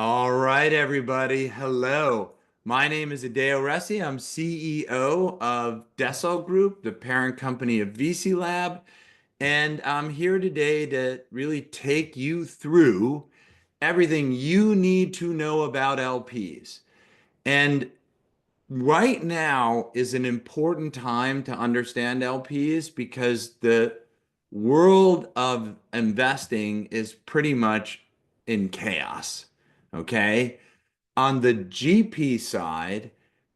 All right, everybody. Hello. My name is Adeo Resi. I'm CEO of Dessel Group, the parent company of VC Lab, and I'm here today to really take you through everything you need to know about LPs. And right now is an important time to understand LPs because the world of investing is pretty much in chaos. Okay. On the GP side,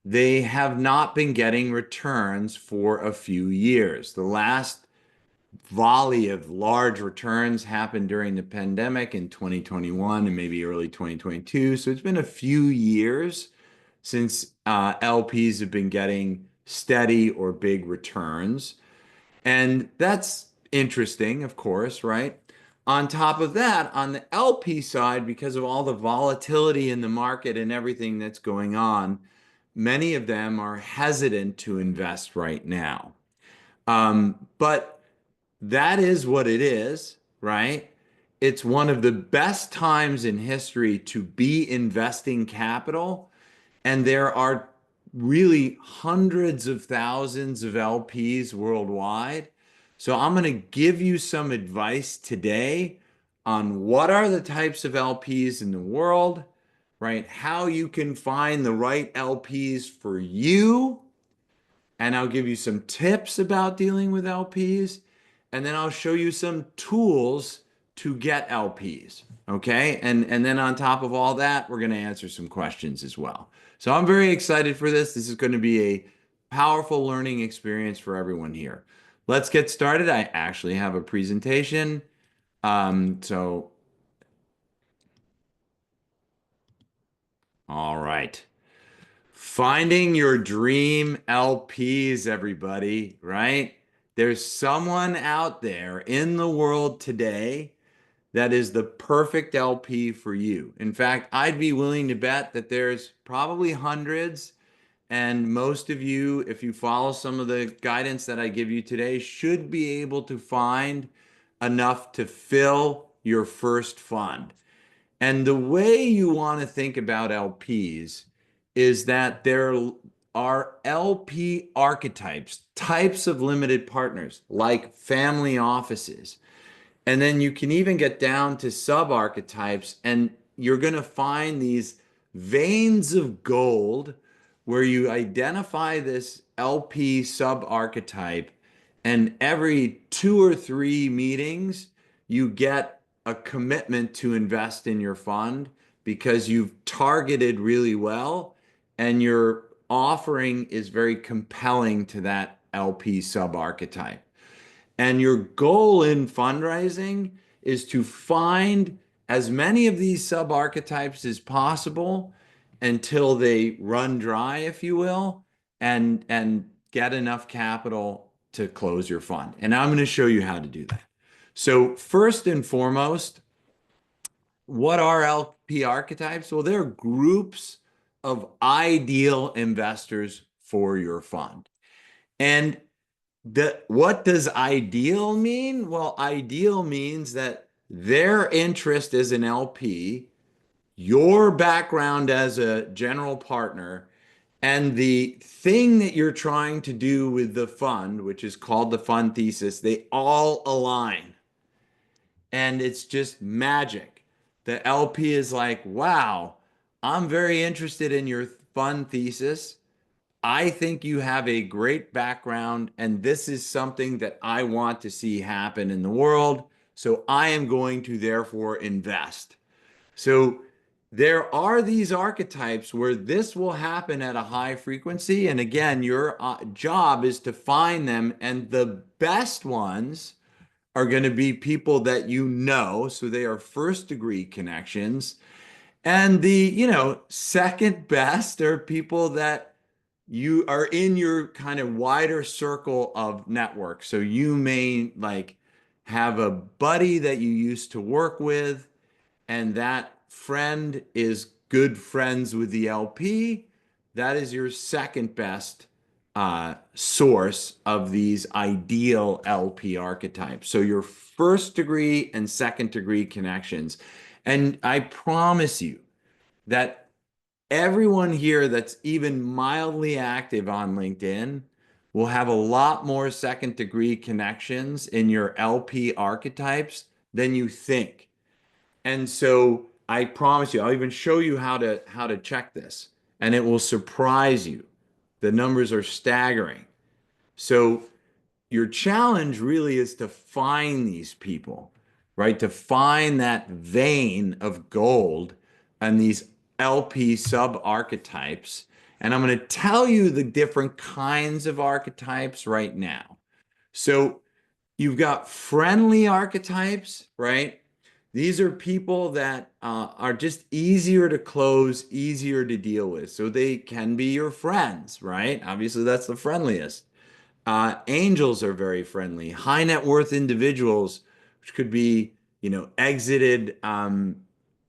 they have not been getting returns for a few years. The last volley of large returns happened during the pandemic in 2021 and maybe early 2022. So it's been a few years since LPs have been getting steady or big returns. And that's interesting, of course, right? On top of that, on the LP side, because of all the volatility in the market and everything that's going on, many of them are hesitant to invest right now. But that is what it is, right? It's one of the best times in history to be investing capital, and there are really hundreds of thousands of LPs worldwide. So I'm going to give you some advice today on what are the types of LPs in the world, right? How you can find the right LPs for you, and I'll give you some tips about dealing with LPs, and then I'll show you some tools to get LPs. Okay. And then on top of all that, we're going to answer some questions as well. So I'm very excited for this. This is going to be a powerful learning experience for everyone here. Let's get started. I actually have a presentation. So, all right. Finding your dream LPs, everybody, right? There's someone out there in the world today that is the perfect LP for you. In fact, I'd be willing to bet that there's probably hundreds, and most of you, if you follow some of the guidance that I give you today, should be able to find enough to fill your first fund. And the way you want to think about LPs is that there are LP archetypes, types of limited partners, like family offices. And then you can even get down to sub-archetypes, and you're going to find these veins of gold where you identify this LP sub-archetype, and every two or three meetings, you get a commitment to invest in your fund because you've targeted really well and your offering is very compelling to that LP sub-archetype. And your goal in fundraising is to find as many of these sub archetypes as possible until they run dry, if you will, and get enough capital to close your fund. And I'm going to show you how to do that. So first and foremost, what are LP archetypes? Well, they're groups of ideal investors for your fund. And what does ideal mean? Well, ideal means that their interest as an LP, your background as a general partner, and the thing that you're trying to do with the fund, which is called the fund thesis, they all align. And it's just magic. The LP is like, wow, I'm very interested in your fund thesis. I think you have a great background, and this is something that I want to see happen in the world. So I am going to therefore invest. So there are these archetypes where this will happen at a high frequency. And again, your job is to find them. And the best ones are going to be people that you know. So they are first degree connections. And the second best are people that you are in your kind of wider circle of network. So you may like have a buddy that you used to work with, and that friend is good friends with the LP. That is your second best source of these ideal LP archetypes. So your first degree and second degree connections. And I promise you, that everyone here that's even mildly active on LinkedIn will have a lot more second degree connections in your LP archetypes than you think. And so I promise you, I'll even show you how to check this, and it will surprise you. The numbers are staggering. So your challenge really is to find these people, right? To find that vein of gold and these LP sub archetypes. And I'm going to tell you the different kinds of archetypes right now. So you've got friendly archetypes, right? These are people that are just easier to close, easier to deal with. So they can be your friends, right? Obviously, that's the friendliest. Angels are very friendly. High net worth individuals, which could be, exited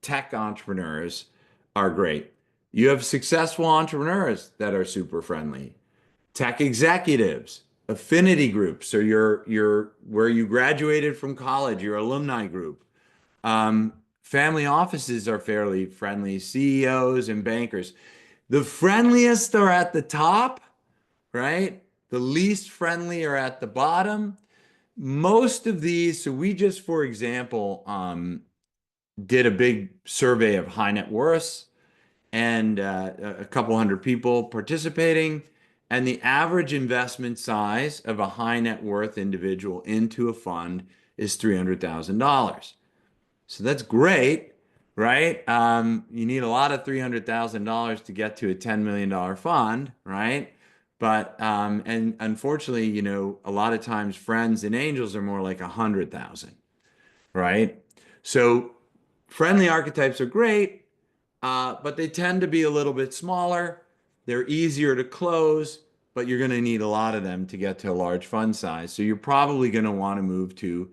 tech entrepreneurs, are great. You have successful entrepreneurs that are super friendly. Tech executives, affinity groups, or your where you graduated from college, your alumni group. Family offices are fairly friendly. CEOs and bankers. The friendliest are at the top, right? The least friendly are at the bottom. Most of these, so we just, for example, did a big survey of high net worths and a couple hundred people participating. And the average investment size of a high net worth individual into a fund is $300,000. So that's great, right? You need a lot of $300,000 to get to a $10 million fund, right? But and unfortunately, a lot of times friends and angels are more like 100,000, right? So friendly archetypes are great, but they tend to be a little bit smaller. They're easier to close, but you're going to need a lot of them to get to a large fund size. So you're probably going to want to move to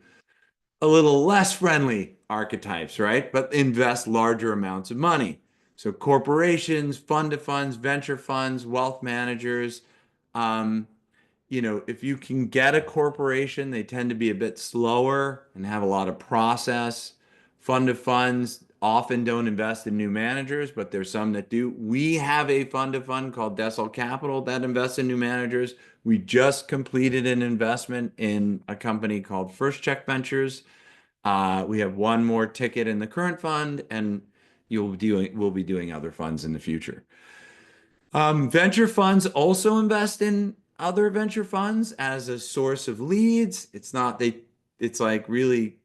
a little less friendly archetypes, right? But invest larger amounts of money. So corporations, fund to funds, venture funds, wealth managers. Um, if you can get a corporation, they tend to be a bit slower and have a lot of process. Fund to funds often don't invest in new managers, but there's some that do. We have a fund to fund called Decil Capital that invests in new managers. We just completed an investment in a company called First Check Ventures. We have one more ticket in the current fund, and we'll be doing other funds in the future. Venture funds also invest in other venture funds as a source of leads. It's like really,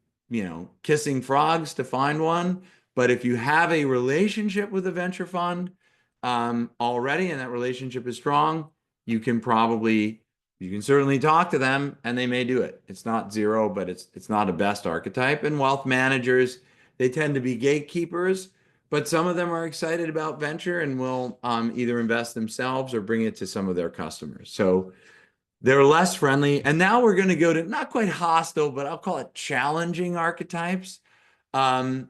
kissing frogs to find one. But if you have a relationship with a venture fund already, and that relationship is strong, you can probably, you can certainly talk to them and they may do it. It's not zero, but it's not a best archetype. And wealth managers, they tend to be gatekeepers, but some of them are excited about venture and will either invest themselves or bring it to some of their customers. So they're less friendly. And now we're going to go to not quite hostile, but I'll call it challenging archetypes. Um,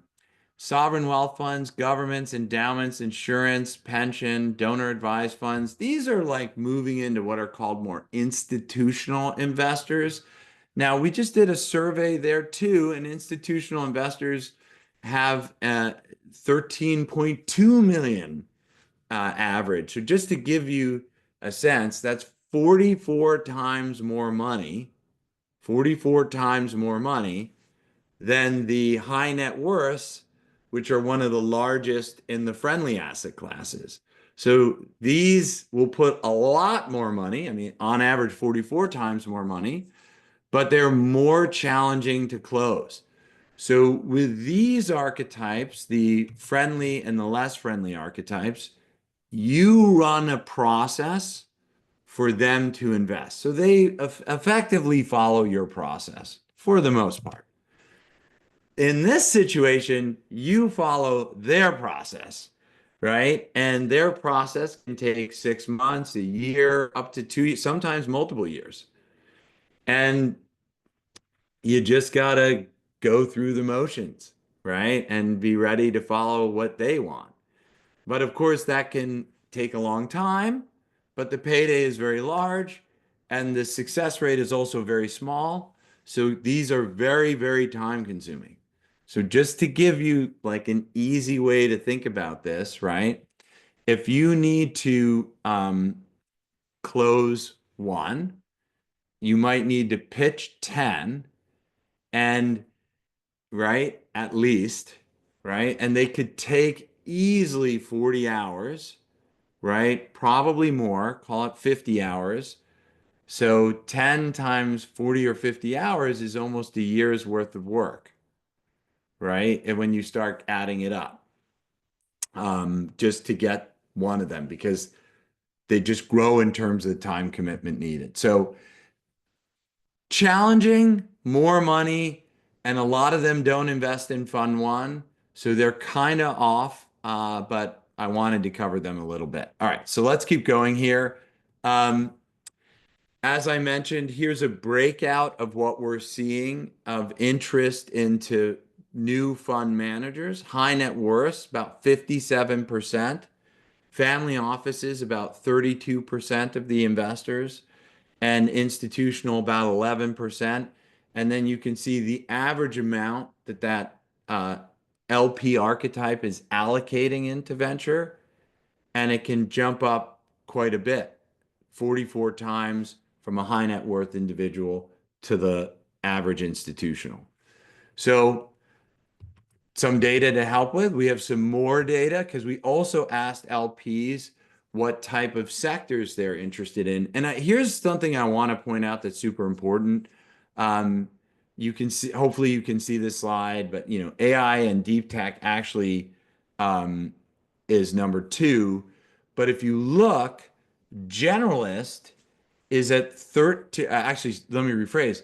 Sovereign wealth funds, governments, endowments, insurance, pension, donor advised funds. These are like moving into what are called more institutional investors. Now, we just did a survey there too, and institutional investors have 13.2 million average. So just to give you a sense, that's 44 times more money, 44 times more money than the high net worths, which are one of the largest in the friendly asset classes. So these will put a lot more money. I mean, on average, 44 times more money, but they're more challenging to close. So with these archetypes, the friendly and the less friendly archetypes, you run a process for them to invest. So they effectively follow your process for the most part. In this situation, you follow their process, right? And their process can take 6 months, a year, up to 2 years, sometimes multiple years. And you just gotta go through the motions, right? And be ready to follow what they want. But of course, that can take a long time, but the payday is very large and the success rate is also very small. So these are very, very time consuming. So just to give you like an easy way to think about this, right? If you need to close one, you might need to pitch 10 and right, at least, right? And they could take easily 40 hours, right? Probably more, call it 50 hours. So 10 times 40 or 50 hours is almost a year's worth of work, right? And when you start adding it up, just to get one of them, because they just grow in terms of the time commitment needed. So challenging, more money, and a lot of them don't invest in Fund One. So they're kind of off, but I wanted to cover them a little bit. All right, so let's keep going here. Um, as I mentioned, here's a breakout of what we're seeing of interest into new fund managers. High net worth, about 57%. Family offices, about 32% of the investors, and institutional, about 11%. And then you can see the average amount that uh, LP archetype is allocating into venture, and it can jump up quite a bit, 44 times from a high net worth individual to the average institutional. So some data to help with. We have some more data because we also asked LPs what type of sectors they're interested in. And here's something I want to point out that's super important. Um, you can see, hopefully you can see this slide, but AI and deep tech actually um, is number two. But if you look, generalist is at 13. Actually, let me rephrase.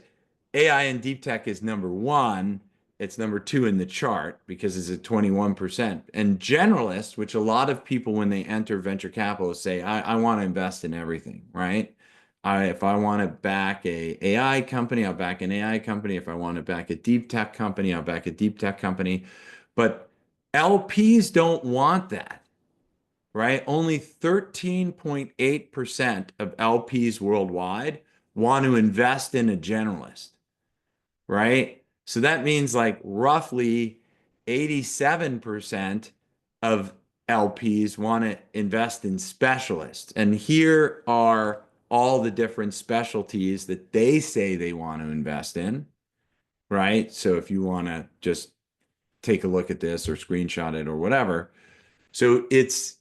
AI and deep tech is number one. It's number two in the chart because it's at 21%. And generalist, which a lot of people when they enter venture capital say, I want to invest in everything, right? If I want to back a AI company, I'll back an AI company. If I want to back a deep tech company, I'll back a deep tech company. But LPs don't want that, right? Only 13.8% of LPs worldwide want to invest in a generalist, right? So that means like roughly 87% of LPs want to invest in specialists. And here are all the different specialties that they say they want to invest in, right? So if you want to just take a look at this or screenshot it or whatever. So it's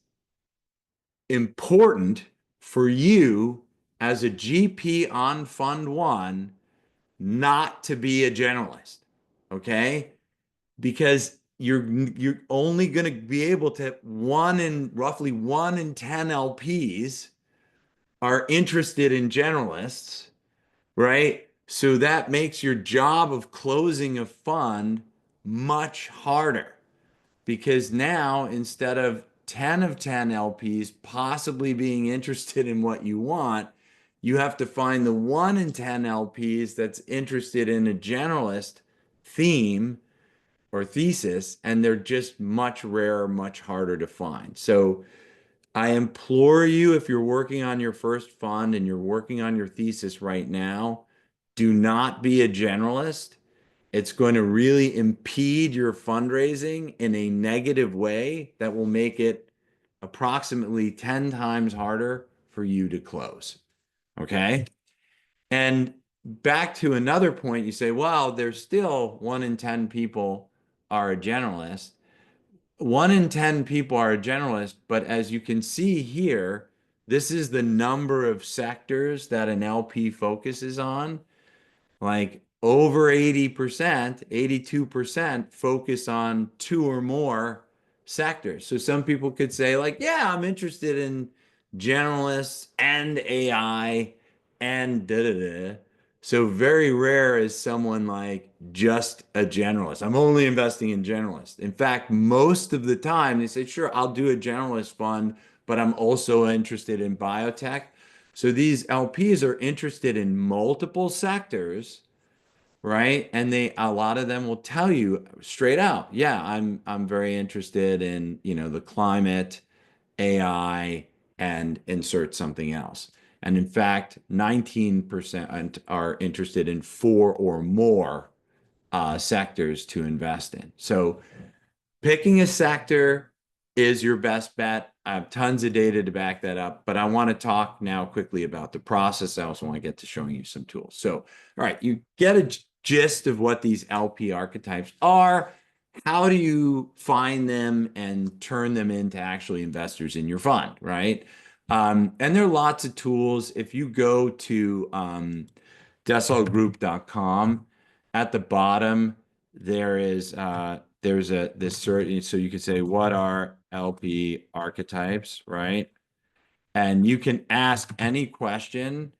important for you as a GP on Fund One not to be a generalist, okay? Because you're only going to be able to roughly 1 in 10 LPs are interested in generalists, right? So that makes your job of closing a fund much harder because now instead of 10 of 10 LPs possibly being interested in what you want, you have to find the 1 in 10 LPs that's interested in a generalist theme or thesis, and they're just much rarer, much harder to find. So I implore you, if you're working on your first fund and you're working on your thesis right now, do not be a generalist. It's going to really impede your fundraising in a negative way that will make it approximately 10 times harder for you to close. Okay. And back to another point, you say, well, there's still 1 in 10 people are a generalist. 1 in 10 people are a generalist, but as you can see here, this is the number of sectors that an LP focuses on. Like over 80%, 82% focus on two or more sectors. So some people could say, like, yeah, I'm interested in generalists and AI and da da da. So very rare is someone like just a generalist. I'm only investing in generalists. In fact, most of the time they say, sure, I'll do a generalist fund, but I'm also interested in biotech. So these LPs are interested in multiple sectors, right? And a lot of them will tell you straight out, yeah, I'm very interested in, the climate, AI, and insert something else. And in fact, 19% are interested in four or more sectors to invest in. So picking a sector is your best bet. I have tons of data to back that up, but I want to talk now quickly about the process. I also want to get to showing you some tools. So, all right, you get a gist of what these LP archetypes are. How do you find them and turn them into actually investors in your fund, right? And there are lots of tools. If you go to desalgroup.com, at the bottom, there's a this search, so you could say, what are LP archetypes, right? And you can ask any question,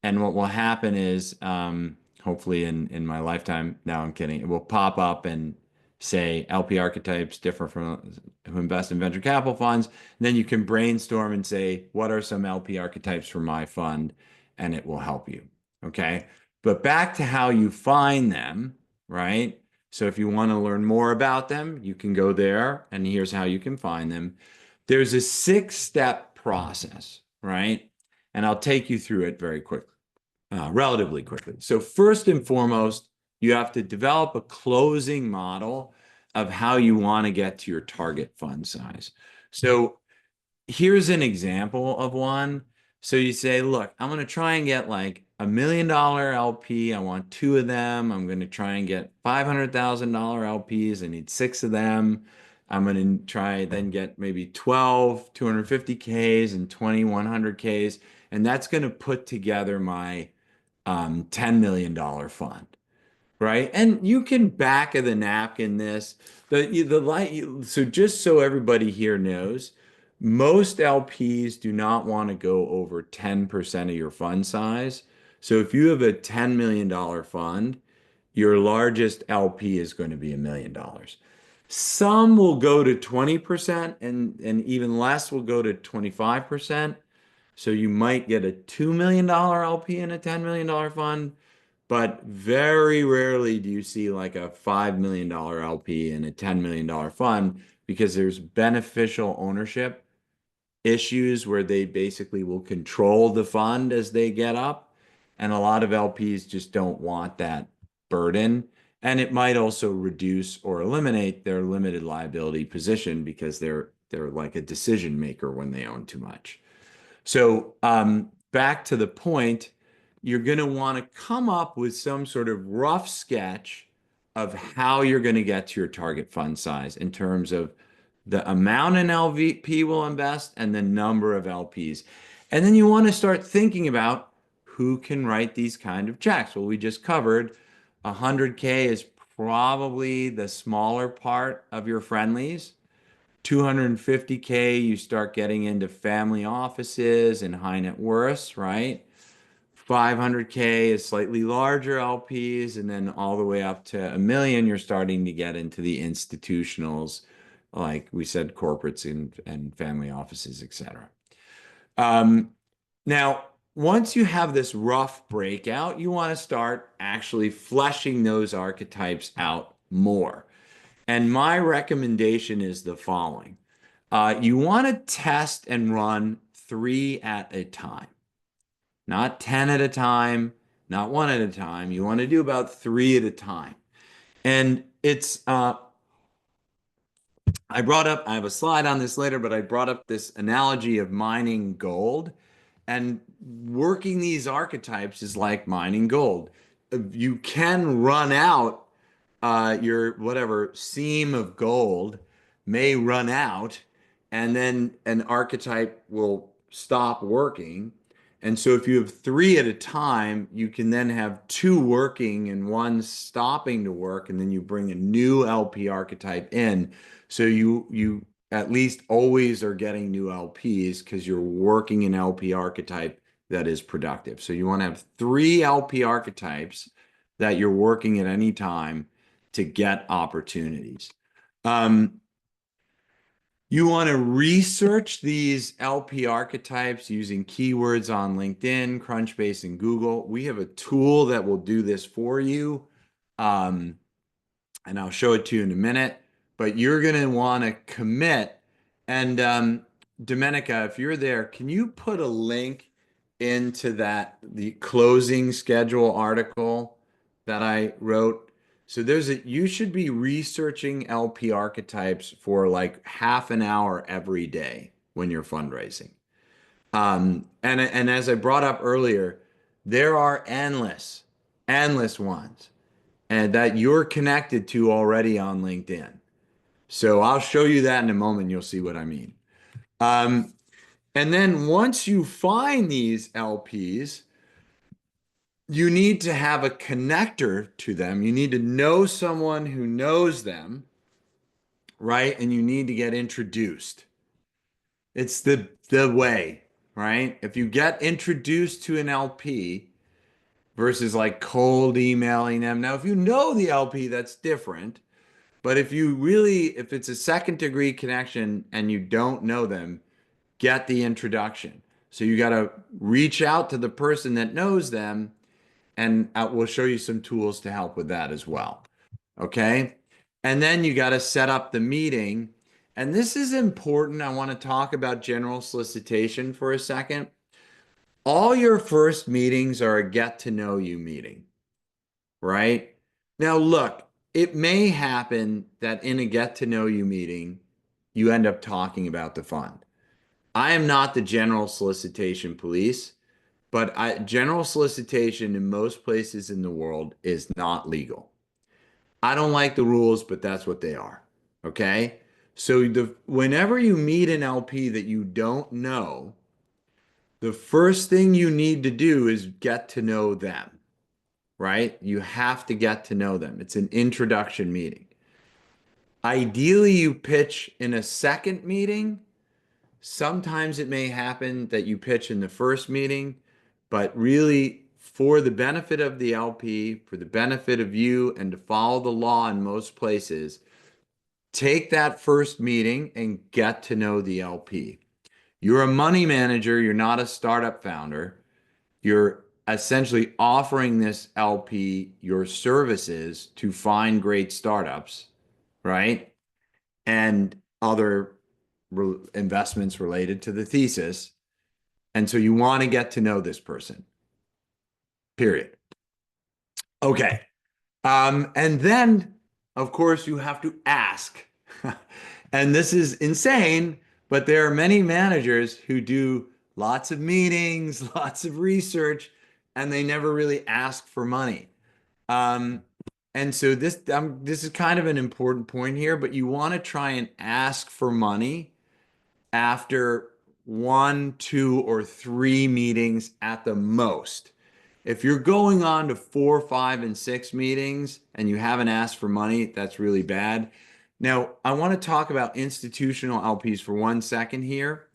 and what will happen is, hopefully in my lifetime, now I'm kidding, it will pop up and say LP archetypes differ from who invest in venture capital funds. And then you can brainstorm and say, what are some LP archetypes for my fund? And it will help you. Okay. But back to how you find them, right? So if you want to learn more about them, you can go there, and here's how you can find them. There's a 6-step process, right? And I'll take you through it very quickly, relatively quickly. So first and foremost, you have to develop a closing model of how you want to get to your target fund size. So here's an example of one. So you say, look, I'm going to try and get like $1 million LP. I want 2 of them. I'm going to try and get $500,000 LPs. I need 6 of them. I'm going to try then get maybe 12 250Ks and 20 100Ks. And that's going to put together my $10 million fund, right? And you can back of the napkin this. So just so everybody here knows, most LPs do not want to go over 10% of your fund size. So if you have a $10 million fund, your largest LP is going to be $1 million. Some will go to 20%, and even less will go to 25%. So you might get a $2 million LP in a $10 million fund, but very rarely do you see like a $5 million LP in a $10 million fund, because there's beneficial ownership issues where they basically will control the fund as they get up. And a lot of LPs just don't want that burden. And it might also reduce or eliminate their limited liability position, because they're like a decision maker when they own too much. So back to the point, you're going to want to come up with some sort of rough sketch of how you're going to get to your target fund size in terms of the amount an LP will invest and the number of LPs. And then you want to start thinking about who can write these kind of checks. Well, we just covered 100K is probably the smaller part of your friendlies. 250K, you start getting into family offices and high net worths, right? 500K is slightly larger LPs, and then all the way up to $1 million, you're starting to get into the institutionals, like we said, corporates and family offices, etc. Um, Now, once you have this rough breakout, you want to start actually fleshing those archetypes out more. And my recommendation is the following. You want to test and run 3 at a time, not 10 at a time, not 1 at a time. You want to do about 3 at a time. And I have a slide on this later, but I brought up this analogy of mining gold. And working these archetypes is like mining gold. You can run out, your whatever seam of gold may run out, and then an archetype will stop working. And so if you have 3 at a time, you can then have 2 working and 1 stopping to work, and then you bring a new LP archetype in. So you at least always are getting new LPs because you're working an LP archetype that is productive. So you want to have 3 LP archetypes that you're working at any time to get opportunities. You want to research these LP archetypes using keywords on LinkedIn, Crunchbase, and Google. We have a tool that will do this for you. And I'll show it to you in a minute, but you're going to want to commit. And Domenica, if you're there, can you put a link into the closing schedule article that I wrote? So you should be researching LP archetypes for like half an hour every day when you're fundraising. And as I brought up earlier, there are endless ones, and that you're connected to already on LinkedIn. So I'll show you that in a moment. You'll see what I mean. Um, and then once you find these LPs, you need to have a connector to them. You need to know someone who knows them, right? And you need to get introduced. It's the way, right? If you get introduced to an LP versus like cold emailing them. Now, if you know the LP, that's different. But if it's a second degree connection and you don't know them, get the introduction. So you got to reach out to the person that knows them, and we'll show you some tools to help with that as well. Okay. And then you got to set up the meeting. And this is important. I want to talk about general solicitation for a second. All your first meetings are a get to know you meeting, right? Now, look, it may happen that in a get to know you meeting, you end up talking about the fund. I am not the general solicitation police, but general solicitation in most places in the world is not legal. I don't like the rules, but that's what they are. Okay? So whenever you meet an LP that you don't know, the first thing you need to do is get to know them, right? You have to get to know them. It's an introduction meeting. Ideally, you pitch in a second meeting. Sometimes it may happen that you pitch in the first meeting, but really, for the benefit of the LP, for the benefit of you, and to follow the law in most places, take that first meeting and get to know the LP. You're a money manager, you're not a startup founder. You're essentially offering this LP your services to find great startups, right? And other investments related to the thesis. And so you want to get to know this person, period. Okay. And then, of course, you have to ask. And this is insane, but there are many managers who do lots of meetings, lots of research, and they never really ask for money. Um, and so this is kind of an important point here, but you want to try and ask for money after one, two, or three meetings at the most. If you're going on to four, five, and six meetings and you haven't asked for money, that's really bad. Now, I want to talk about institutional LPs for 1 second here.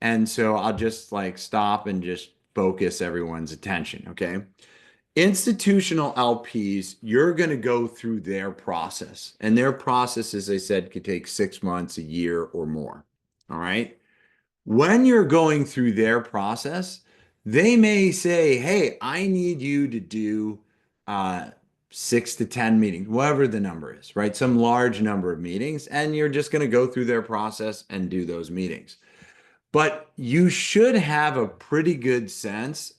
And so I'll just like stop and just focus everyone's attention, okay? Institutional LPs, you're going to go through their process. And their process, as I said, could take 6 months, a year, or more. All right. When you're going through their process, they may say, hey, I need you to do 6 to 10 meetings, whatever the number is, right? Some large number of meetings, and you're just going to go through their process and do those meetings. But you should have a pretty good sense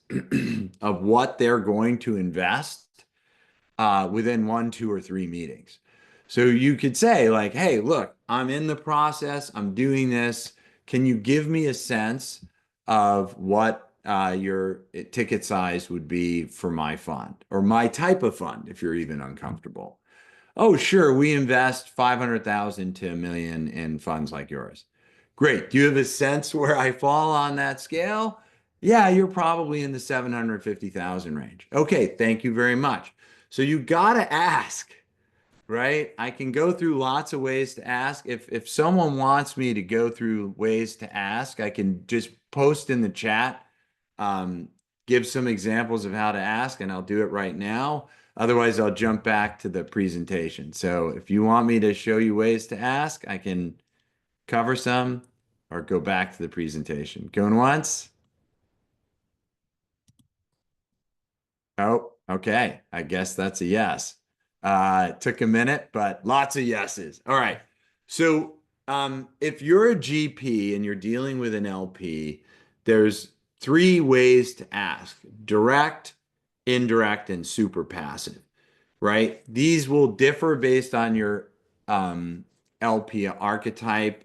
of what they're going to invest within one, two, or three meetings. So you could say, like, hey, look, I'm in the process, I'm doing this. Can you give me a sense of what your ticket size would be for my fund or my type of fund if you're even uncomfortable? Oh, sure, we invest 500,000 to 1 million in funds like yours. Great. Do you have a sense where I fall on that scale? Yeah, you're probably in the 750,000 range. Okay, thank you very much. So you got to ask, right? I can go through lots of ways to ask. If someone wants me to go through ways to ask, I can just post in the chat, um, give some examples of how to ask, and I'll do it right now. Otherwise, I'll jump back to the presentation. So if you want me to show you ways to ask, I can cover some or go back to the presentation. Going once? Oh, okay. I guess that's a yes. It took a minute, but lots of yeses. All right. So, if you're a GP and you're dealing with an LP, there's three ways to ask: direct, indirect, and super passive. right? These will differ based on your um, LP archetype.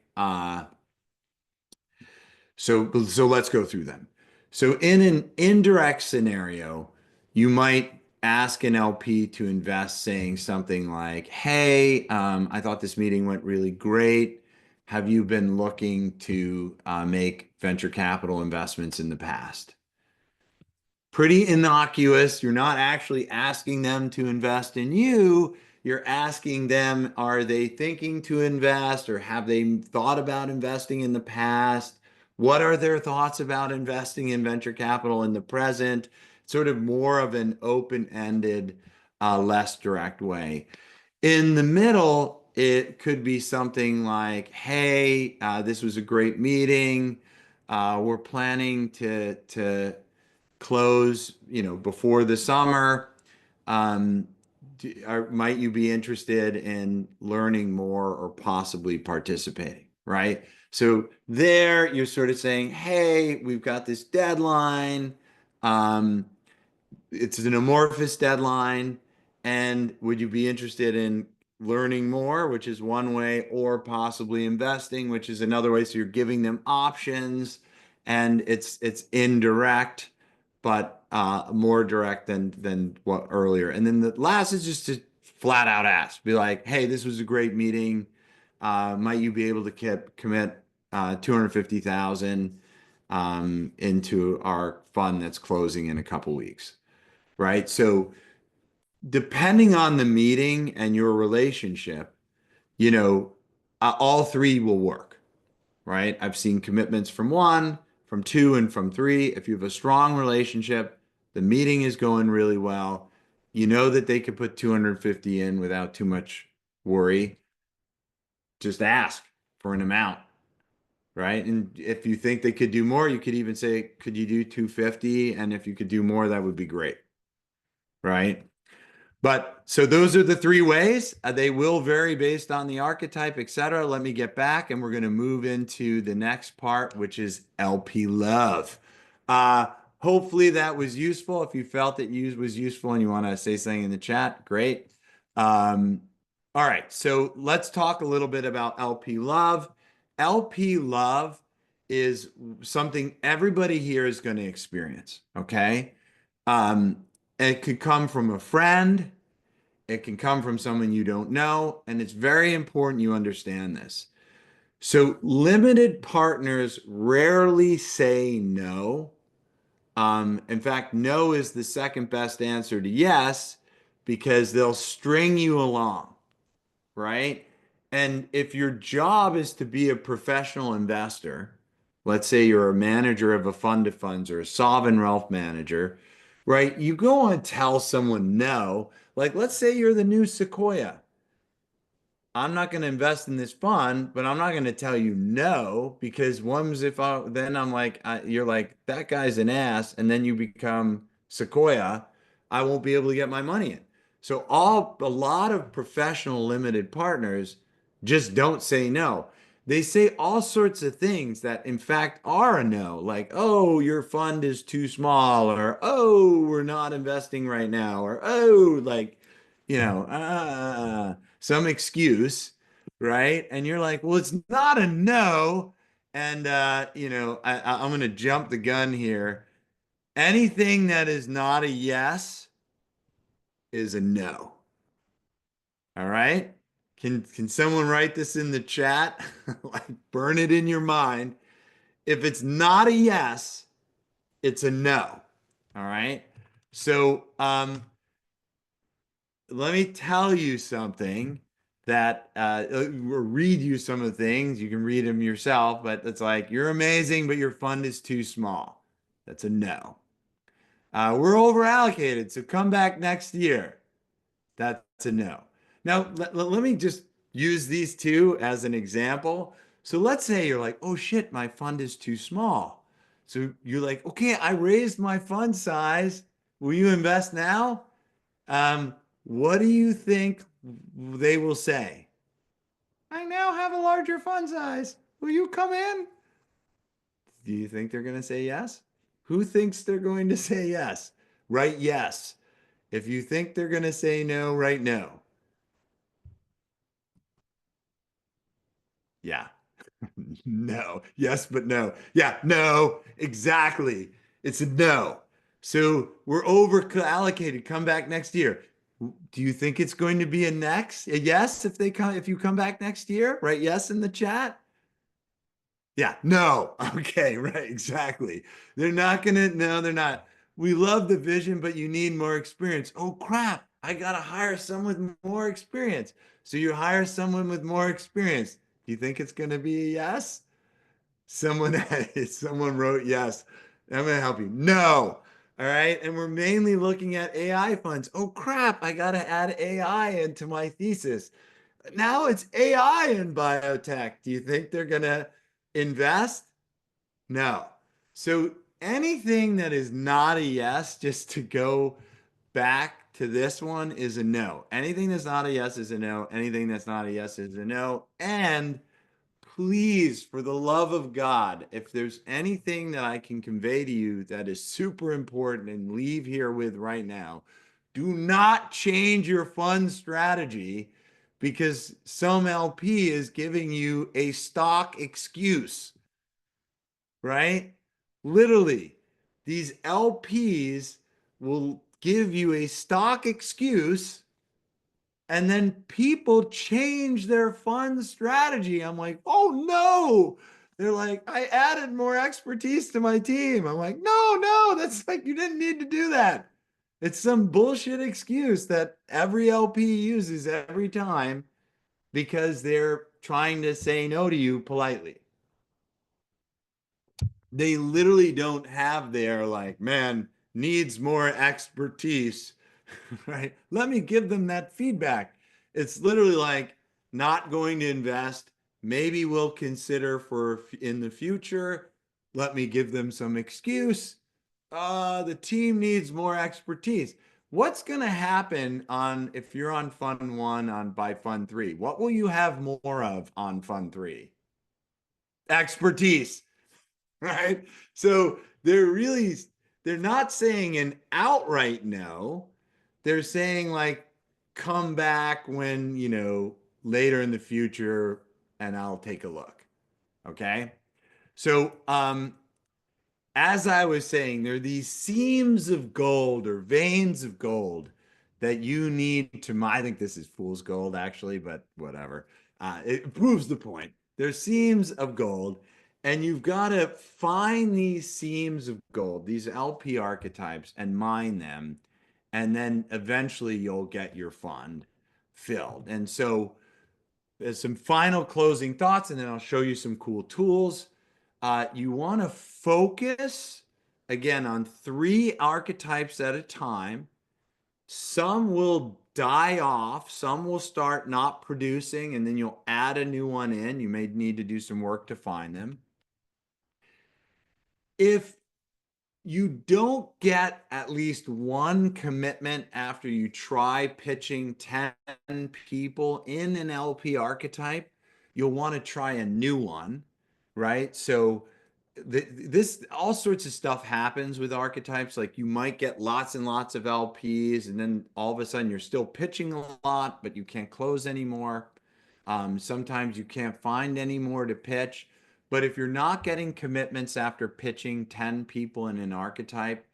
So let's go through them. So in an indirect scenario, you might ask an LP to invest, saying something like, "Hey, I thought this meeting went really great. Have you been looking to make venture capital investments in the past?" Pretty innocuous. You're not actually asking them to invest in you. You're asking them, are they thinking to invest or have they thought about investing in the past? What are their thoughts about investing in venture capital in the present? Sort of more of an open-ended, less direct way. In the middle, it could be something like, hey, this was a great meeting. We're planning to close, before the summer. Um, might you be interested in learning more or possibly participating, right? So there you're sort of saying, hey, we've got this deadline. Um, it's an amorphous deadline. And would you be interested in learning more, which is one way, or possibly investing, which is another way? So you're giving them options, and it's indirect, but more direct than what earlier. And then the last is just to flat out ask, be like, hey, this was a great meeting. Might you be able to commit 250,000 into our fund that's closing in a couple weeks? Right? So depending on the meeting and your relationship, you know, all three will work, right? I've seen commitments from one, from two, and from three. If you have a strong relationship, the meeting is going really well. You know that they could put 250 in without too much worry. Just ask for an amount, right? And if you think they could do more, you could even say, could you do 250? And if you could do more, that would be great, right? But so those are the three ways. They will vary based on the archetype, etc. Let me get back, and we're going to move into the next part, which is LP love. Uh, Hopefully that was useful. If you felt it was useful and you want to say something in the chat, great. Um, all right, so let's talk a little bit about LP love. LP love is something everybody here is going to experience. Okay. Um, it could come from a friend. It can come from someone you don't know. And it's very important you understand this. So, limited partners rarely say no. In fact, no is the second best answer to yes because they'll string you along, right? And if your job is to be a professional investor, let's say you're a manager of a fund of funds or a sovereign wealth manager, right? You go and tell someone no. Like, let's say you're the new Sequoia. I'm not going to invest in this fund, but I'm not going to tell you no because one's if I then I'm like you're like that guy's an ass, and then you become Sequoia. I won't be able to get my money in. So a lot of professional limited partners just don't say no. They say all sorts of things that in fact are a no, like, oh, your fund is too small, or oh, we're not investing right now, or oh, like, some excuse, right? And you're like, well, it's not a no. And I'm going to jump the gun here. Anything that is not a yes is a no. All right? Can someone write this in the chat? Like burn it in your mind. If it's not a yes, it's a no. All right? So, let me tell you something that or read you some of the things. You can read them yourself, but it's like you're amazing, but your fund is too small. That's a no. We're over allocated, so come back next year. That's a no. Now, let me just use these two as an example. So let's say you're like, oh shit, my fund is too small. So you're like, okay, I raised my fund size. Will you invest now? What do you think they will say? I now have a larger fund size. Will you come in? Do you think they're going to say yes? Who thinks they're going to say yes? Right? Yes. If you think they're going to say no, write no. Yeah. No. Yes, but no. Yeah, no. Exactly. It's a no. So we're over allocated. Come back next year. Do you think it's going to be a yes if they come if you come back next year? Right? Yes in the chat. Yeah, no. Okay, right, exactly. They're not gonna, no, they're not. We love the vision, but you need more experience. Oh crap, I gotta hire someone with more experience. So you hire someone with more experience. Do you think it's gonna be a yes? Someone someone wrote yes. I'm gonna help you. No. All right. And we're mainly looking at AI funds. Oh crap, I gotta add AI into my thesis. Now it's AI in biotech. Do you think they're gonna invest? No. So anything that is not a yes, just to go back to this one, is a no. Anything that's not a yes is a no. Anything that's not a yes is a no. And please, for the love of God, if there's anything that I can convey to you that is super important and leave here with right now, do not change your fund strategy because some LP is giving you a stock excuse, right? Literally, these LPs will give you a stock excuse and then people change their fund strategy. I'm like, oh no. They're like, I added more expertise to my team. I'm like, no, no, that's like, you didn't need to do that. It's some bullshit excuse that every LP uses every time because they're trying to say no to you politely. They literally don't have their like, man, needs more expertise, right? Let me give them that feedback. It's literally like not going to invest. Maybe we'll consider for in the future. Let me give them some excuse. The team needs more expertise. What's going to happen on if you're on fund one on by fund three? What will you have more of on fund three? Expertise. Right? So they're not saying an outright no. They're saying like come back when, later in the future and I'll take a look. Okay? So as I was saying, there are these seams of gold or veins of gold that you need to I think this is fool's gold actually, but whatever. It proves the point. There's seams of gold, and you've got to find these seams of gold, these LP archetypes, and mine them, and then eventually you'll get your fund filled. And so there's some final closing thoughts, and then I'll show you some cool tools. You want to focus again on three archetypes at a time. Some will die off, some will start not producing, and then you'll add a new one in. You may need to do some work to find them. If you don't get at least one commitment after you try pitching 10 people in an LP archetype, you'll want to try a new one, right? So this all sorts of stuff happens with archetypes. Like you might get lots and lots of LPs, and then all of a sudden you're still pitching a lot, but you can't close anymore. Sometimes you can't find any more to pitch. But if you're not getting commitments after pitching 10 people in an archetype,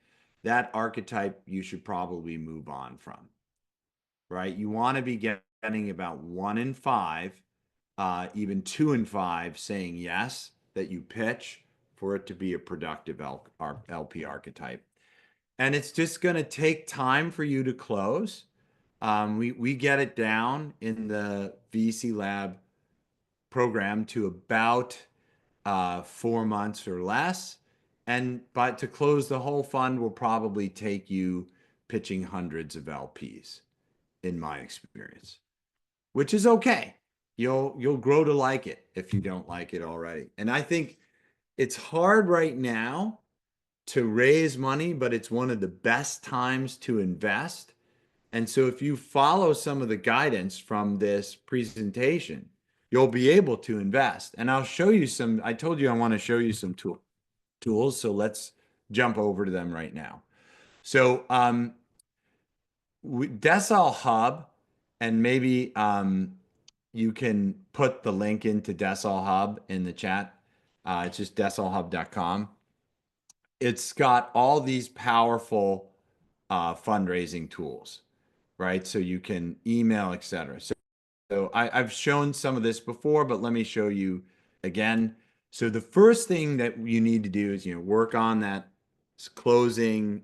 that archetype you should probably move on from, right? You want to be getting about one in five, even two in five saying yes that you pitch for it to be a productive LP archetype. And it's just going to take time for you to close. We get it down in the VC Lab program to about 4 months or less. And but to close the whole fund will probably take you pitching hundreds of LPs, in my experience, which is okay. You'll grow to like it if you don't like it already. And I think it's hard right now to raise money, but it's one of the best times to invest. And so if you follow some of the guidance from this presentation, you'll be able to invest. And I'll show you some, I told you I want to show you some tools. So let's jump over to them right now. So Decile Hub, and maybe you can put the link into Decile Hub in the chat. It's just decilehub.com. It's got all these powerful fundraising tools, right? So you can email, etc. So I've shown some of this before, but let me show you again. So the first thing that you need to do is, work on that closing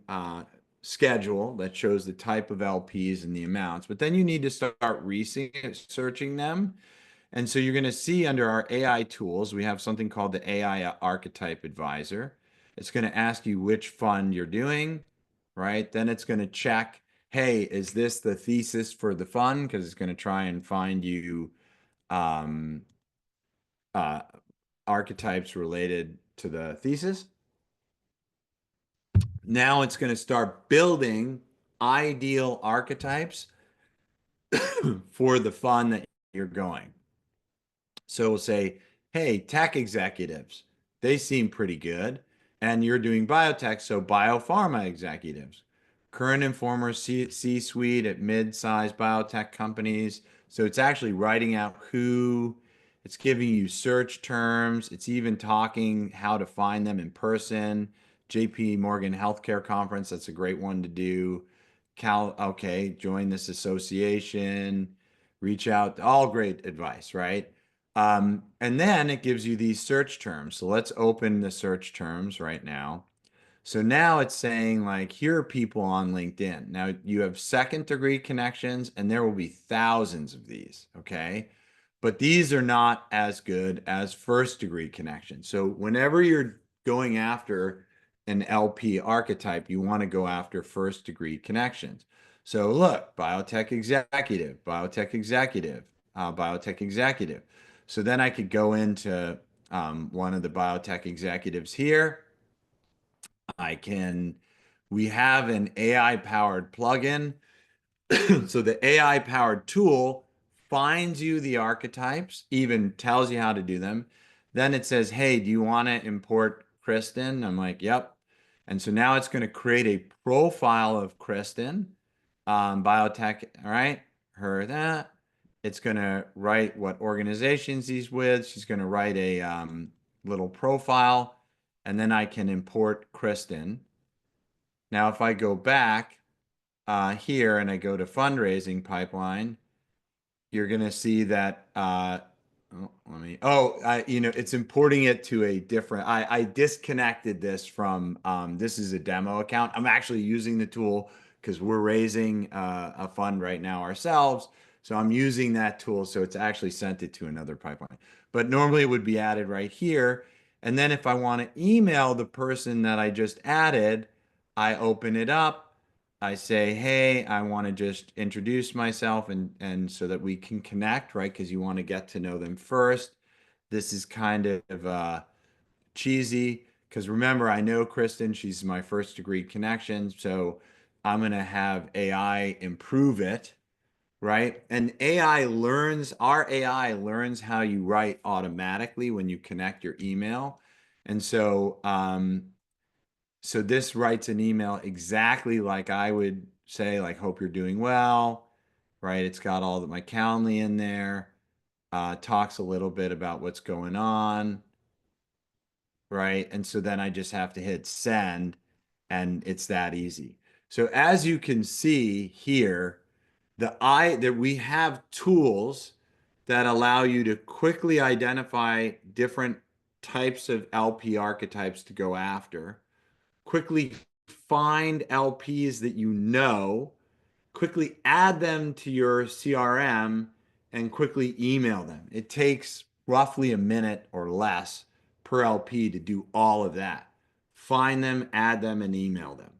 schedule that shows the type of LPs and the amounts. But then you need to start researching them. And so you're going to see under our AI tools, we have something called the AI Archetype Advisor. It's going to ask you which fund you're doing, right? Then it's going to check, hey, is this the thesis for the fund? Because it's going to try and find you um, uh, archetypes related to the thesis. Now it's going to start building ideal archetypes for the fund that you're going. So we'll say, hey, tech executives, they seem pretty good. And you're doing biotech, so biopharma executives, current and former C-suite at mid-sized biotech companies. So it's actually writing out who, it's giving you search terms. It's even talking how to find them in person. JP Morgan Healthcare Conference, that's a great one to do. Okay, join this association, reach out, all great advice, right? And then it gives you these search terms. So let's open the search terms right now. So now it's saying like, here are people on LinkedIn. Now you have second degree connections and there will be thousands of these, okay? But these are not as good as first degree connections. So whenever you're going after an LP archetype, you want to go after first degree connections. So look, biotech executive, biotech executive, biotech executive. So then I could go into one of the biotech executives here. We have an AI powered plugin. So the AI powered tool finds you the archetypes, even tells you how to do them. Then it says, hey, do you want to import Kristen? I'm like, yep. And so now it's going to create a profile of Kristen, biotech, all right, her that. It's going to write what organizations he's with. She's going to write a little profile, and then I can import Kristen. Now, if I go back here and I go to fundraising pipeline, you're going to see that it's importing it to a different, I disconnected this from, this is a demo account. I'm actually using the tool because we're raising a fund right now ourselves. So I'm using that tool. So it's actually sent it to another pipeline. But normally it would be added right here. And then if I want to email the person that I just added, I open it up. I say, hey, I want to just introduce myself and so that we can connect, right? Because you want to get to know them first. This is kind of cheesy because remember, I know Kristen, she's my first degree connection. So I'm going to have AI improve it, right? And our AI learns how you write automatically when you connect your email. And so this writes an email exactly like I would say, like, hope you're doing well, right? It's got all my Calendly in there, talks a little bit about what's going on, right? And so then I just have to hit send and it's that easy. So as you can see here, that we have tools that allow you to quickly identify different types of LP archetypes to go after, quickly find LPs that you know, quickly add them to your CRM, and quickly email them. It takes roughly a minute or less per LP to do all of that. Find them, add them, and email them,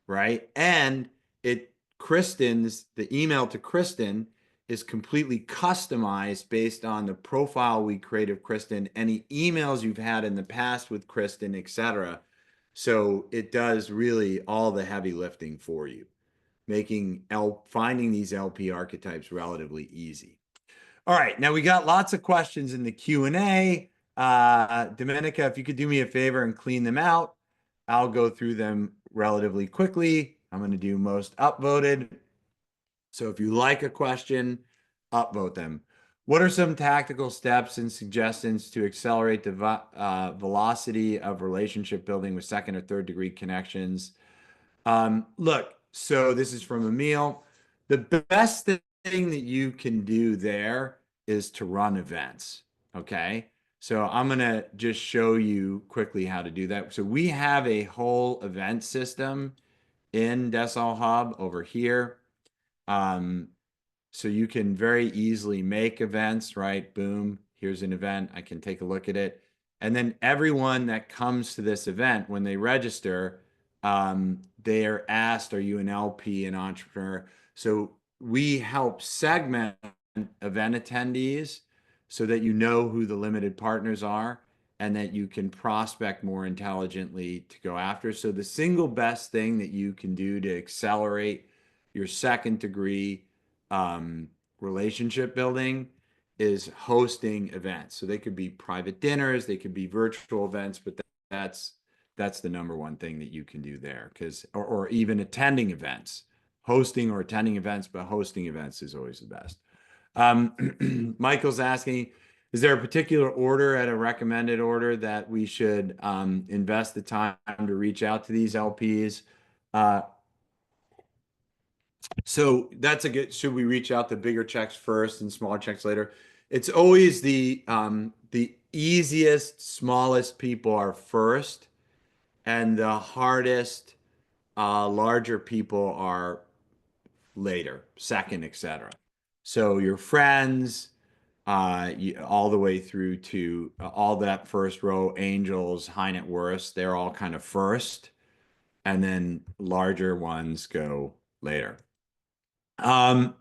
right? And the email to Kristen is completely customized based on the profile we create of Kristen, any emails you've had in the past with Kristen, etc. So it does really all the heavy lifting for you, finding these LP archetypes relatively easy. All right, now we got lots of questions in the Q&A. Domenica, if you could do me a favor and clean them out, I'll go through them relatively quickly. I'm going to do most upvoted. So if you like a question, upvote them. What are some tactical steps and suggestions to accelerate the velocity of relationship building with second or third degree connections? Look, so this is from Emil. The best thing that you can do there is to run events. Okay. So I'm going to just show you quickly how to do that. So we have a whole event system in Decile Hub over here. Um, so you can very easily make events, right? Boom, here's an event. I can take a look at it. And then everyone that comes to this event, when they register, they are asked, are you an LP, an entrepreneur? So we help segment event attendees so that you know who the limited partners are and that you can prospect more intelligently to go after. So the single best thing that you can do to accelerate your second degree um, relationship building is hosting events. So they could be private dinners, they could be virtual events, but that's that's the number one thing that you can do there, because or even attending events, hosting or attending events, but hosting events is always the best. Michael's asking, is there a particular order at a recommended order that we should invest the time to reach out to these LPs? Uh, so that's a good, should we reach out to bigger checks first and smaller checks later? It's always the easiest, smallest people are first, and the hardest, larger people are later, second, etc. So your friends, all the way through to all that first row, angels, high net worths, they're all kind of first, and then larger ones go later. Um,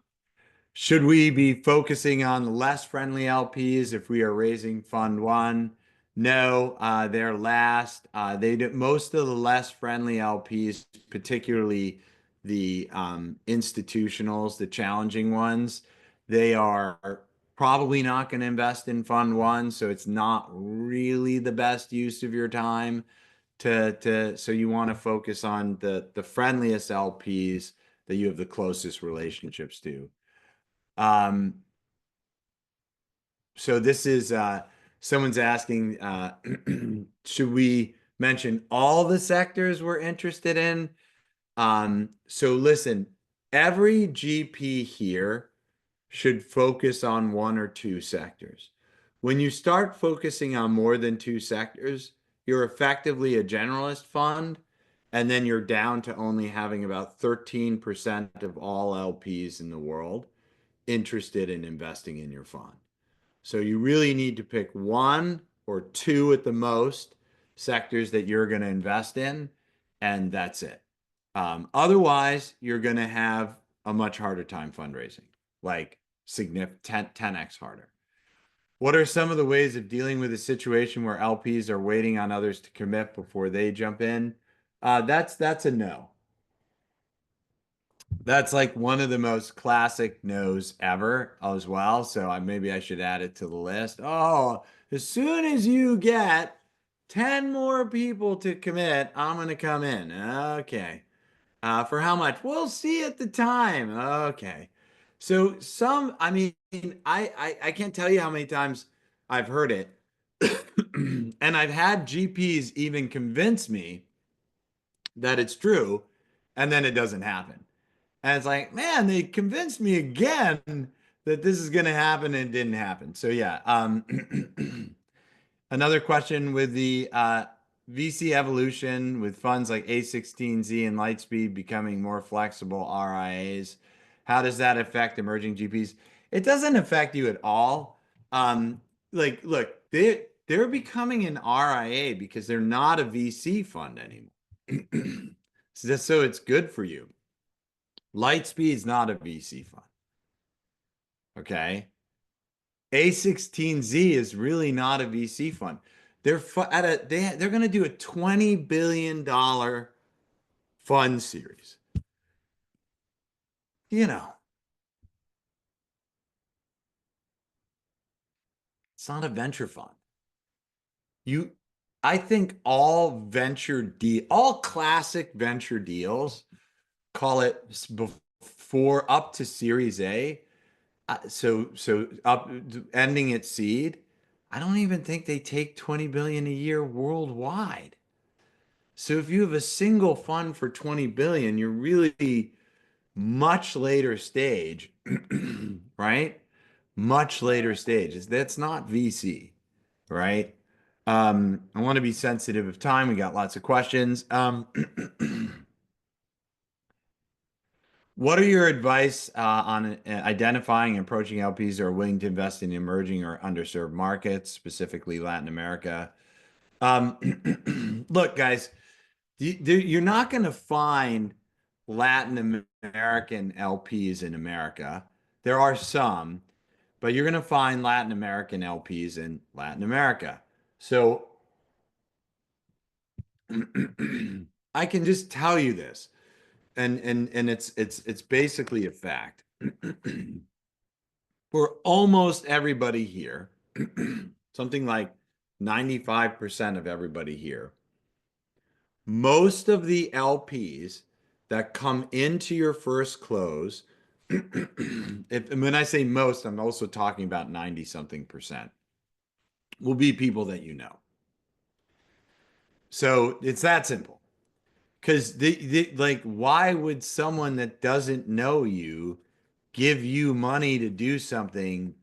Should we be focusing on the less friendly LPs if we are raising Fund One? No, they're last. They do, most of the less friendly LPs, particularly the institutionals, the challenging ones, they are probably not going to invest in Fund One, so it's not really the best use of your time to so you want to focus on the friendliest LPs that you have the closest relationships to. Um, so this is someone's asking, should we mention all the sectors we're interested in? So listen, every GP here should focus on one or two sectors. When you start focusing on more than two sectors, you're effectively a generalist fund, and then you're down to only having about 13% of all LPs in the world interested in investing in your fund. So you really need to pick one or two at the most sectors that you're going to invest in, and that's it. Otherwise, you're going to have a much harder time fundraising, like significant 10x harder. What are some of the ways of dealing with a situation where LPs are waiting on others to commit before they jump in? That's a no. That's like one of the most classic no's ever as well. So maybe I should add it to the list. Oh, as soon as you get 10 more people to commit, I'm going to come in. Okay. For how much? We'll see at the time. Okay. So I mean, I can't tell you how many times I've heard it. And I've had GPs even convince me that it's true, and then it doesn't happen. And it's like, man, they convinced me again that this is going to happen and it didn't happen. So yeah. Another question with the VC evolution with funds like A16Z and Lightspeed becoming more flexible RIAs. How does that affect emerging GPs? It doesn't affect you at all. Like, look, they're becoming an RIA because they're not a VC fund anymore. So it's good for you. Lightspeed is not a VC fund. Okay. A16Z is really not a VC fund. They're going to do a $20 billion fund series. You know, it's not a venture fund. You, I think all classic venture deals call it before up to Series A. So up ending at seed. I don't even think they take 20 billion a year worldwide. So if you have a single fund for 20 billion, you're really much later stage, right? Much later stage. That's not VC, right? I want to be sensitive of time. We got lots of questions. What are your advice on identifying and approaching LPs that are willing to invest in emerging or underserved markets, specifically Latin America? Look, guys, you're not going to find Latin American LPs in America. There are some, but you're going to find Latin American LPs in Latin America. So I can just tell you this, and it's basically a fact. For almost everybody here, something like 95% of everybody here, most of the LPs that come into your first close, when I say most, I'm also talking about 90 something percent, will be people that you know. So it's that simple. Because like, why would someone that doesn't know you give you money to do something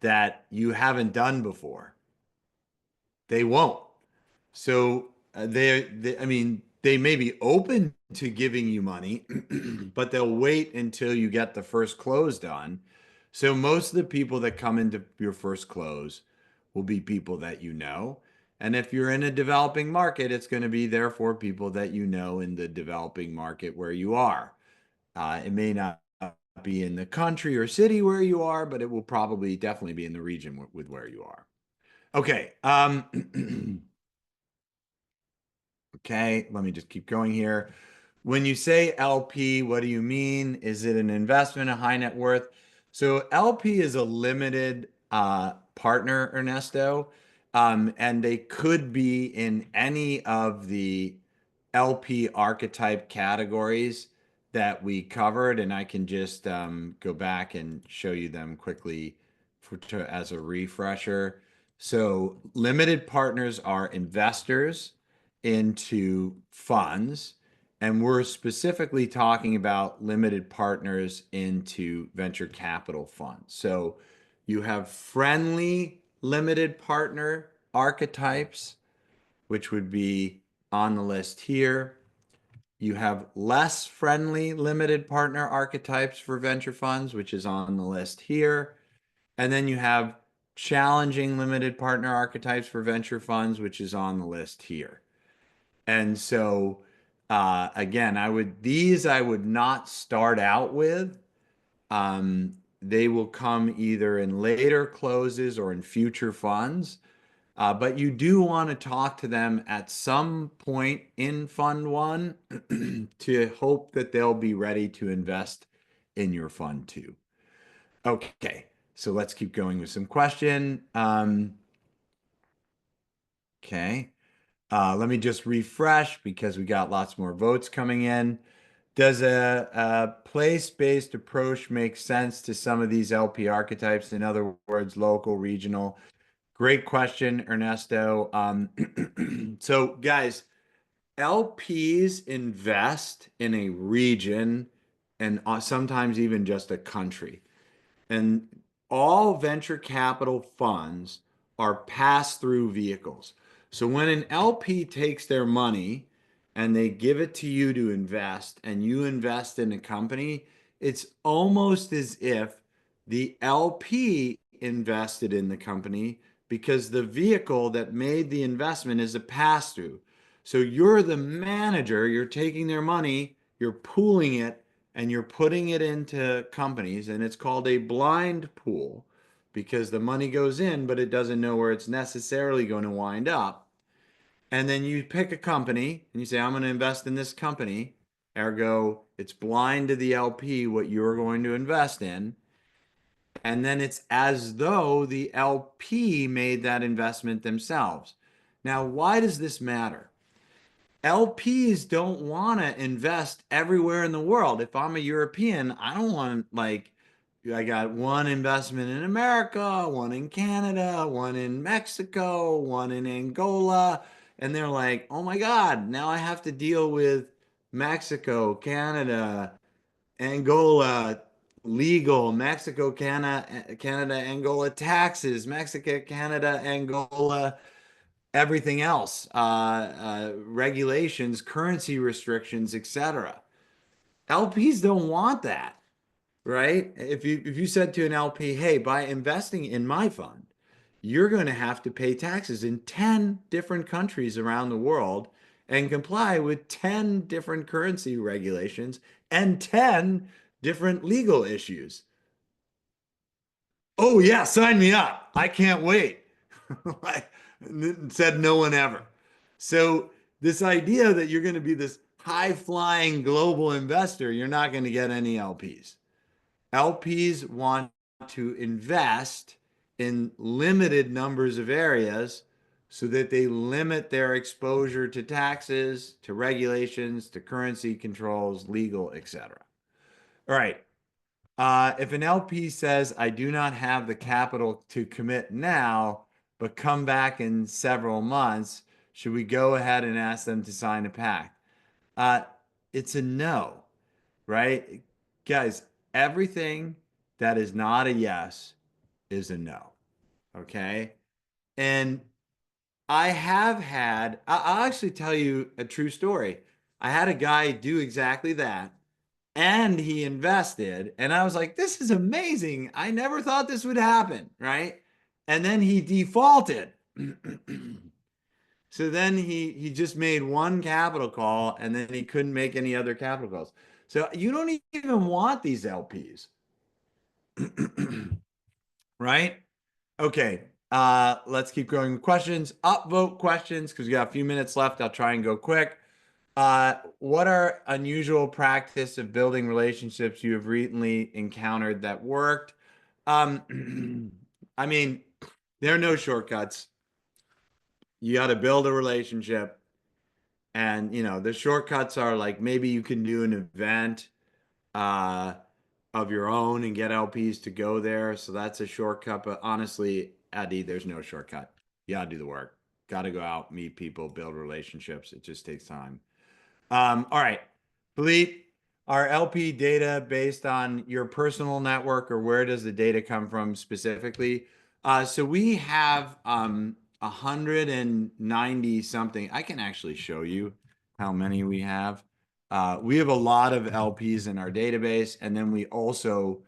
that you haven't done before? They won't. So I mean, they may be open to giving you money, but they'll wait until you get the first close done. So most of the people that come into your first close will be people that you know. And if you're in a developing market, it's going to be therefore people that you know in the developing market where you are. It may not be in the country or city where you are, but it will probably definitely be in the region with where you are. Okay. Okay, let me just keep going here. When you say LP, what do you mean? Is it an investment, a high net worth? So LP is a limited partner, Ernesto, and they could be in any of the LP archetype categories that we covered, and I can just go back and show you them quickly as a refresher. So limited partners are investors into funds, and we're specifically talking about limited partners into venture capital funds. So you have friendly limited partner archetypes, which would be on the list here. You have less friendly limited partner archetypes for venture funds, which is on the list here. And then you have challenging limited partner archetypes for venture funds, which is on the list here. And so, again, I would not start out with. They will come either in later closes or in future funds. But you do want to talk to them at some point in Fund One to hope that they'll be ready to invest in your Fund Two. Okay, so let's keep going with some question. Okay. Let me just refresh because we got lots more votes coming in. Does a place-based approach make sense to some of these LP archetypes? In other words, local, regional. Great question, Ernesto. So, guys, LPs invest in a region and sometimes even just a country. And all venture capital funds are pass-through vehicles. So when an LP takes their money and they give it to you to invest and you invest in a company, it's almost as if the LP invested in the company because the vehicle that made the investment is a pass-through. So you're the manager, you're taking their money, you're pooling it, and you're putting it into companies, and it's called a blind pool because the money goes in, but it doesn't know where it's necessarily going to wind up. And then you pick a company and you say, I'm going to invest in this company. Ergo, it's blind to the LP what you're going to invest in. And then it's as though the LP made that investment themselves. Now, why does this matter? LPs don't want to invest everywhere in the world. If I'm a European, I don't want like I got one investment in America, one in Canada, one in Mexico, one in Angola, and they're like, "Oh my God, now I have to deal with Mexico, Canada, Angola, legal, Mexico, Canada, Angola taxes, Mexico, Canada, Angola, everything else, regulations, currency restrictions, etc." LPs don't want that, right? If you said to an LP, "Hey, by investing in my fund, you're going to have to pay taxes in 10 different countries around the world and comply with 10 different currency regulations and 10 different legal issues." "Oh yeah, sign me up. I can't wait." Like, said no one ever. So this idea that you're going to be this high-flying global investor, you're not going to get any LPs. LPs want to invest in limited numbers of areas so that they limit their exposure to taxes, to regulations, to currency controls, legal, etc. All right. If an LP says, "I do not have the capital to commit now, but come back in several months," should we go ahead and ask them to sign a pact? Uh, it's a no, right? Guys, everything that is not a yes is a no. Okay. And I'll actually tell you a true story. I had a guy do exactly that and he invested. And I was like, "This is amazing. I never thought this would happen." Right. And then he defaulted. So then he just made one capital call and then he couldn't make any other capital calls. So you don't even want these LPs. Right? Okay. Let's keep going with questions. Upvote questions because we got a few minutes left. I'll try and go quick. What are unusual practice of building relationships you have recently encountered that worked? I mean, there are no shortcuts. You got to build a relationship, and the shortcuts are like maybe you can do an event uh, of your own and get LPs to go there. So that's a shortcut. But honestly, Eddie, there's no shortcut. You got to do the work. Got to go out, meet people, build relationships. It just takes time. All right, Philippe, are LP data based on your personal network, or where does the data come from specifically? So we have 190 something. I can actually show you how many we have. We have a lot of LPs in our database, and then we also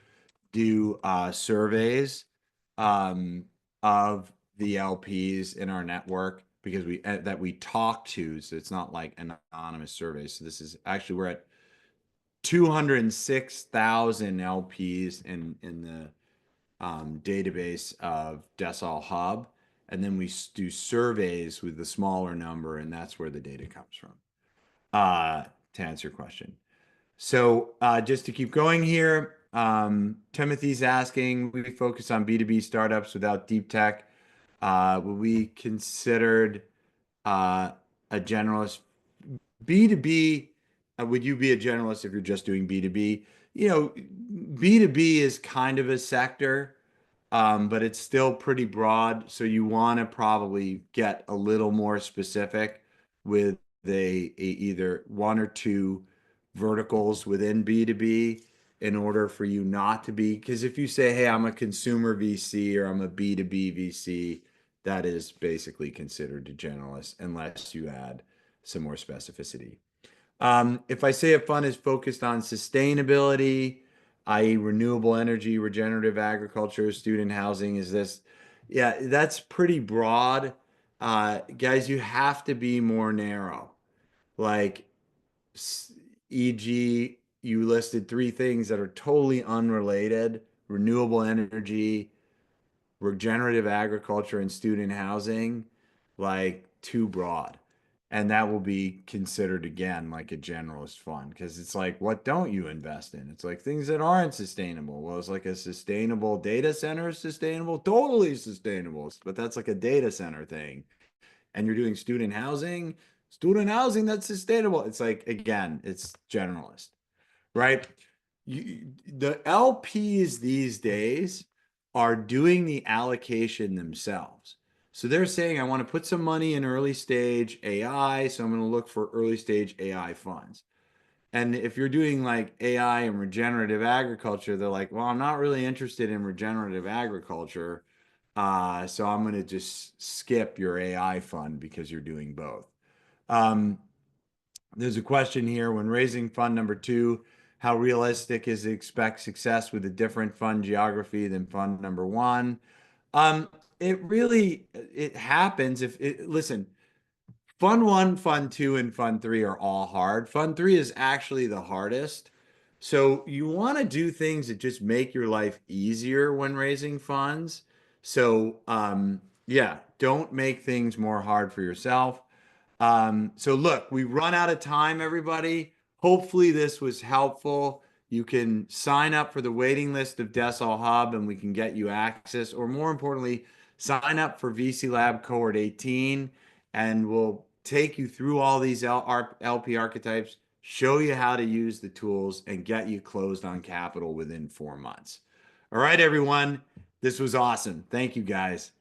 do surveys um, of the LPs in our network because that we talk to. So it's not like an anonymous survey. So this is actually we're at 206,000 LPs in the database of Decile Hub, and then we do surveys with the smaller number, and that's where the data comes from. To answer your question. So just to keep going here, Timothy's asking, we focus on B2B startups without deep tech. Will we considered a generalist B2B? Would you be a generalist if you're just doing B2B? B2B is kind of a sector, but it's still pretty broad. So you want to probably get a little more specific with either one or two verticals within B2B in order for you not to be, because if you say, "Hey, I'm a consumer VC or I'm a B2B VC," that is basically considered a generalist unless you add some more specificity. If I say a fund is focused on sustainability, i.e., renewable energy, regenerative agriculture, student housing, is this? Yeah, that's pretty broad. Guys, you have to be more narrow. Like, e.g., you listed three things that are totally unrelated: renewable energy, regenerative agriculture, and student housing, like too broad. And that will be considered again like a generalist fund because it's like, what don't you invest in? It's like things that aren't sustainable. Well, it's like a sustainable data center is sustainable, totally sustainable, but that's like a data center thing. And you're doing student housing, student housing that's sustainable. It's like, again, it's generalist, right? The LPs these days are doing the allocation themselves. So they're saying, I want to put some money in early stage AI, so I'm going to look for early stage AI funds. And if you're doing like AI and regenerative agriculture, they're like, well, I'm not really interested in regenerative agriculture. So I'm going to just skip your AI fund because you're doing both. Um, there's a question here when raising fund number two, how realistic is to expect success with a different fund geography than fund number one? Um, it happens if it, listen, Fund one, fund two, and fund three are all hard. Fund three is actually the hardest. So you want to do things that just make your life easier when raising funds. So yeah, don't make things more hard for yourself. So look, we run out of time, everybody. Hopefully this was helpful. You can sign up for the waiting list of Decil Hub and we can get you access, or more importantly, sign up for VC Lab Cohort 18 and we'll take you through all these LP archetypes, show you how to use the tools, and get you closed on capital within 4 months. All right, everyone. This was awesome. Thank you, guys.